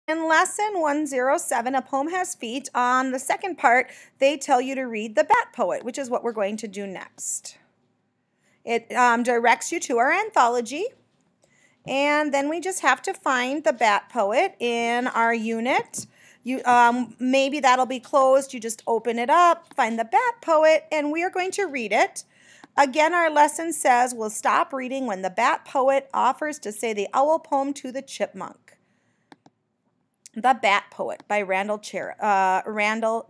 In lesson 107, A Poem Has Feet, on the second part, they tell you to read The Bat Poet, which is what we're going to do next. It directs you to our anthology, and then we just have to find the Bat Poet in our unit. Maybe that'll be closed. You just open it up, find the Bat Poet, and we are going to read it. Again, our lesson says we'll stop reading when the Bat Poet offers to say the owl poem to the chipmunk. The Bat Poet by Randall Jarrell.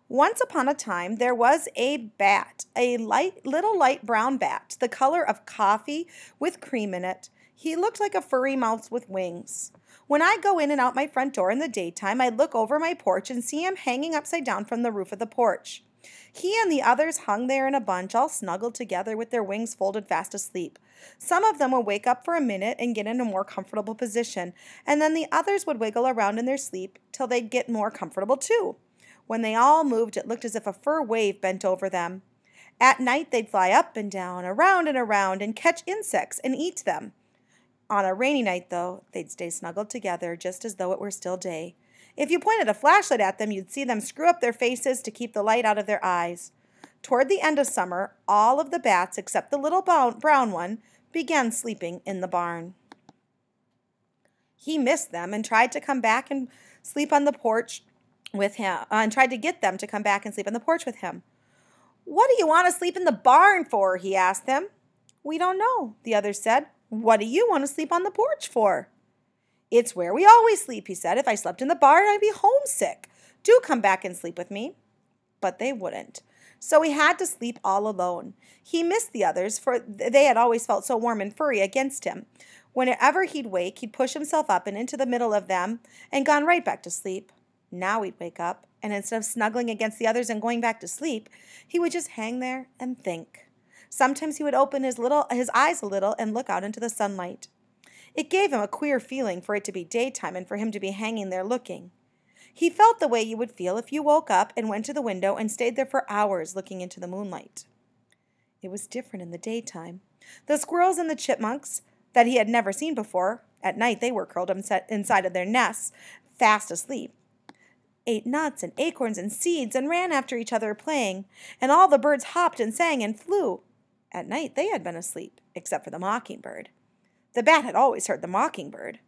Once upon a time, there was a bat, a little light brown bat, the color of coffee with cream in it. He looked like a furry mouse with wings. When I go in and out my front door in the daytime, I look over my porch and see him hanging upside down from the roof of the porch. He and the others hung there in a bunch, all snuggled together with their wings folded fast asleep. Some of them would wake up for a minute and get in a more comfortable position, and then the others would wiggle around in their sleep till they'd get more comfortable too. When they all moved, it looked as if a fur wave bent over them. At night, they'd fly up and down, around, and catch insects and eat them. On a rainy night, though, they'd stay snuggled together just as though it were still day. If you pointed a flashlight at them, you'd see them screw up their faces to keep the light out of their eyes. Toward the end of summer, all of the bats, except the little brown one, began sleeping in the barn. He missed them and tried to come back and sleep on the porch with him, and tried to get them to come back and sleep on the porch with him. "What do you want to sleep in the barn for?" he asked them. "We don't know," the others said. "What do you want to sleep on the porch for?" "It's where we always sleep," he said. "If I slept in the barn, I'd be homesick. Do come back and sleep with me." But they wouldn't. So he had to sleep all alone. He missed the others, for they had always felt so warm and furry against him. Whenever he'd wake, he'd push himself up and into the middle of them and gone right back to sleep. Now he'd wake up, and instead of snuggling against the others and going back to sleep, he would just hang there and think. Sometimes he would open his eyes a little and look out into the sunlight. It gave him a queer feeling for it to be daytime and for him to be hanging there looking. He felt the way you would feel if you woke up and went to the window and stayed there for hours looking into the moonlight. It was different in the daytime. The squirrels and the chipmunks that he had never seen before, at night they were curled inside of their nests, fast asleep, ate nuts and acorns and seeds and ran after each other playing, and all the birds hopped and sang and flew. At night they had been asleep, except for the mockingbird. The bat had always heard the mockingbird.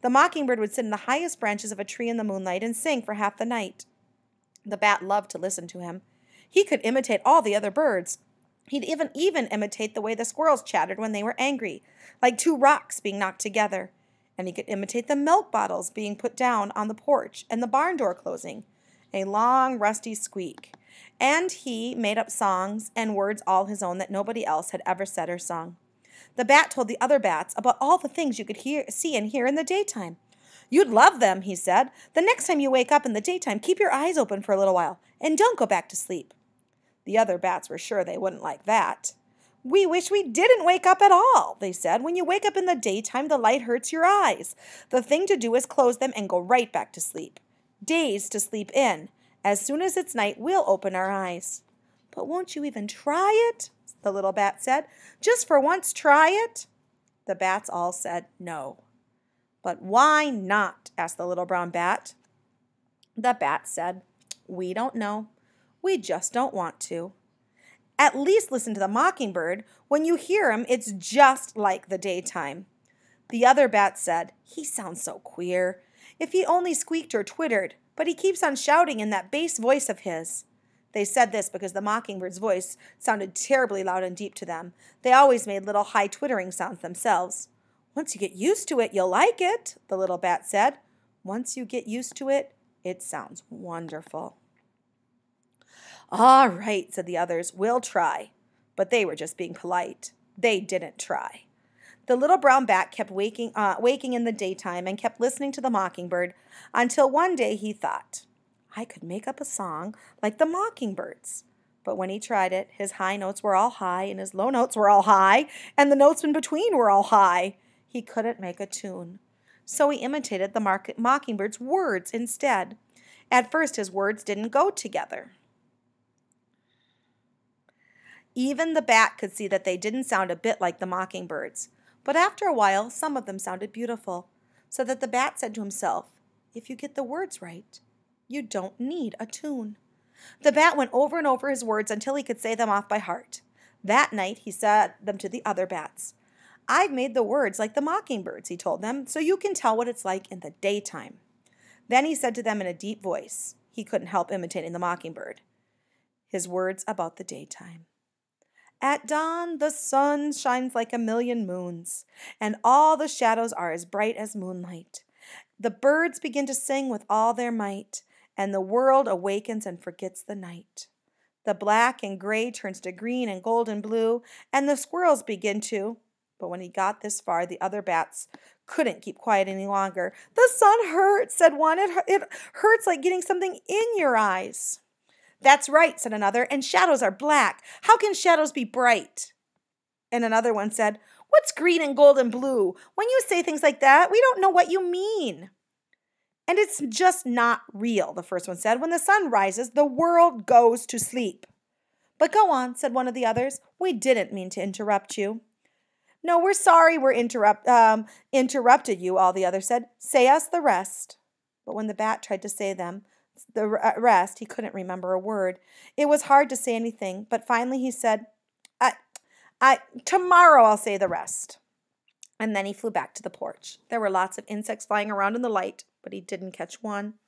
The mockingbird would sit in the highest branches of a tree in the moonlight and sing for half the night. The bat loved to listen to him. He could imitate all the other birds. He'd even imitate the way the squirrels chattered when they were angry, like two rocks being knocked together. And he could imitate the milk bottles being put down on the porch and the barn door closing, a long, rusty squeak. And he made up songs and words all his own that nobody else had ever said or sung. The bat told the other bats about all the things you could see and hear in the daytime. "You'd love them," he said. "The next time you wake up in the daytime, keep your eyes open for a little while and don't go back to sleep." The other bats were sure they wouldn't like that. "We wish we didn't wake up at all," they said. "When you wake up in the daytime, the light hurts your eyes. The thing to do is close them and go right back to sleep. Days to sleep in. As soon as it's night, we'll open our eyes." "But won't you even try it?" the little bat said. "Just for once, try it." The bats all said no. "But why not?" asked the little brown bat. The bat said, "We don't know. We just don't want to. At least listen to the mockingbird. When you hear him, it's just like the daytime." The other bats said, "He sounds so queer. If he only squeaked or twittered, but he keeps on shouting in that bass voice of his." They said this because the mockingbird's voice sounded terribly loud and deep to them. They always made little high twittering sounds themselves. "Once you get used to it, you'll like it," the little bat said. "Once you get used to it, it sounds wonderful." "All right," said the others, "we'll try." But they were just being polite. They didn't try. The little brown bat kept waking in the daytime and kept listening to the mockingbird until one day he thought, "I could make up a song like the mockingbirds." But when he tried it, his high notes were all high and his low notes were all high and the notes in between were all high. He couldn't make a tune. So he imitated the mockingbird's words instead. At first his words didn't go together. Even the bat could see that they didn't sound a bit like the mockingbird's. But after a while, some of them sounded beautiful. so that the bat said to himself, "If you get the words right, you don't need a tune." The bat went over and over his words until he could say them off by heart. That night he said them to the other bats. "I've made the words like the mockingbirds," he told them, "so you can tell what it's like in the daytime." Then he said to them in a deep voice, he couldn't help imitating the mockingbird, his words about the daytime. "At dawn the sun shines like a million moons, and all the shadows are as bright as moonlight. The birds begin to sing with all their might, and the world awakens and forgets the night. The black and gray turns to green and gold and blue, and the squirrels begin to—" But when he got this far, the other bats couldn't keep quiet any longer. "The sun hurts," said one. It hurts like getting something in your eyes." "That's right," said another, "and shadows are black. How can shadows be bright?" And another one said, "What's green and gold and blue? When you say things like that, we don't know what you mean." "And it's just not real," the first one said. "When the sun rises, the world goes to sleep." "But go on," said one of the others. "We didn't mean to interrupt you." "No, we're sorry we're interrupted you," all the others said. "Say us the rest." But when the bat tried to say the rest, he couldn't remember a word. It was hard to say anything, but finally he said, Tomorrow I'll say the rest." And then he flew back to the porch. There were lots of insects flying around in the light, but he didn't catch one.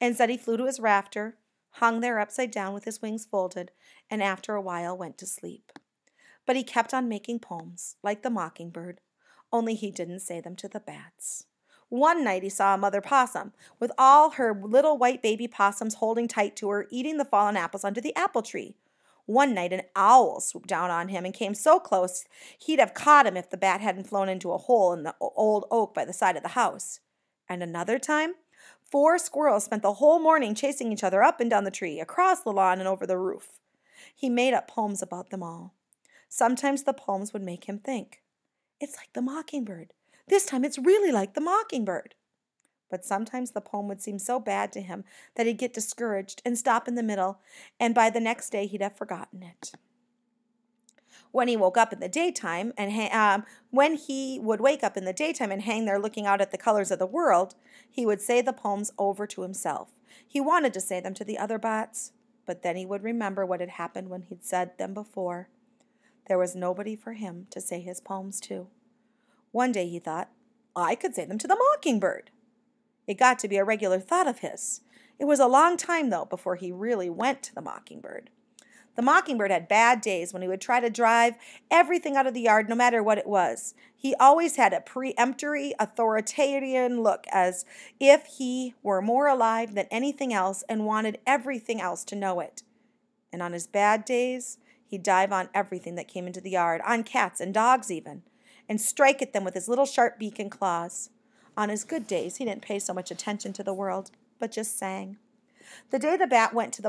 Instead, he flew to his rafter, hung there upside down with his wings folded, and after a while went to sleep. But he kept on making poems, like the mockingbird, only he didn't say them to the bats. One night he saw a mother possum, with all her little white baby possums holding tight to her, eating the fallen apples under the apple tree. One night an owl swooped down on him and came so close he'd have caught him if the bat hadn't flown into a hole in the old oak by the side of the house. And another time, 4 squirrels spent the whole morning chasing each other up and down the tree, across the lawn and over the roof. He made up poems about them all. Sometimes the poems would make him think, "It's like the mockingbird. This time it's really like the mockingbird." But sometimes the poem would seem so bad to him that he'd get discouraged and stop in the middle, and by the next day he'd have forgotten it. When he woke up in the daytime and when he would wake up in the daytime and hang there looking out at the colors of the world, he would say the poems over to himself. He wanted to say them to the other bats, but then he would remember what had happened when he'd said them before. There was nobody for him to say his poems to. One day he thought, "I could say them to the mockingbird." It got to be a regular thought of his. It was a long time, though, before he really went to the mockingbird. The mockingbird had bad days when he would try to drive everything out of the yard, no matter what it was. He always had a peremptory, authoritarian look, as if he were more alive than anything else and wanted everything else to know it. And on his bad days, he'd dive on everything that came into the yard, on cats and dogs even, and strike at them with his little sharp beak and claws. On his good days, he didn't pay so much attention to the world, but just sang. The day the bat went to him,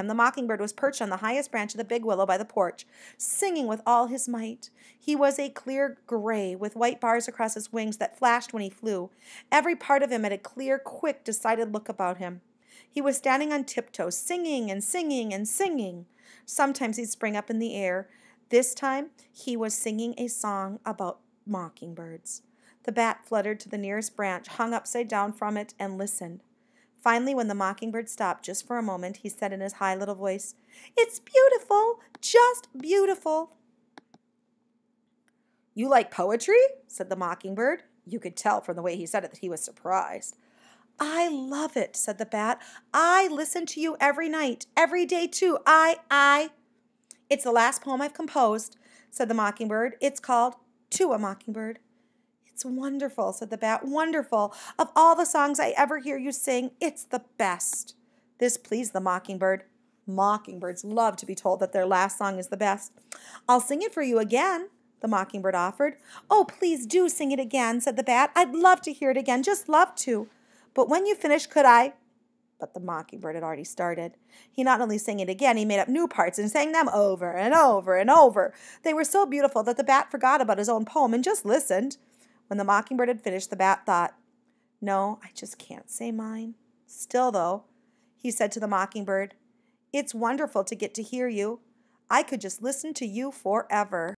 the mockingbird was perched on the highest branch of the big willow by the porch, singing with all his might. He was a clear gray, with white bars across his wings that flashed when he flew. Every part of him had a clear, quick, decided look about him. He was standing on tiptoes, singing and singing and singing. Sometimes he'd spring up in the air. This time, he was singing a song about mockingbirds. The bat fluttered to the nearest branch, hung upside down from it, and listened. Finally, when the mockingbird stopped just for a moment, he said in his high little voice, "It's beautiful, just beautiful." "You like poetry?" said the mockingbird. You could tell from the way he said it that he was surprised. "I love it," said the bat. "I listen to you every night, every day too. It's the last poem I've composed," said the mockingbird. "It's called To a Mockingbird." "It's wonderful," said the bat. "Wonderful. Of all the songs I ever hear you sing, it's the best." This pleased the mockingbird. Mockingbirds love to be told that their last song is the best. "I'll sing it for you again," the mockingbird offered. "Oh, please do sing it again," said the bat. "I'd love to hear it again, just love to. But when you finish, could I—" But the mockingbird had already started. He not only sang it again, he made up new parts and sang them over and over and over. They were so beautiful that the bat forgot about his own poem and just listened. When the mockingbird had finished, the bat thought, "No, I just can't say mine." Still, though, he said to the mockingbird, "It's wonderful to get to hear you. I could just listen to you forever."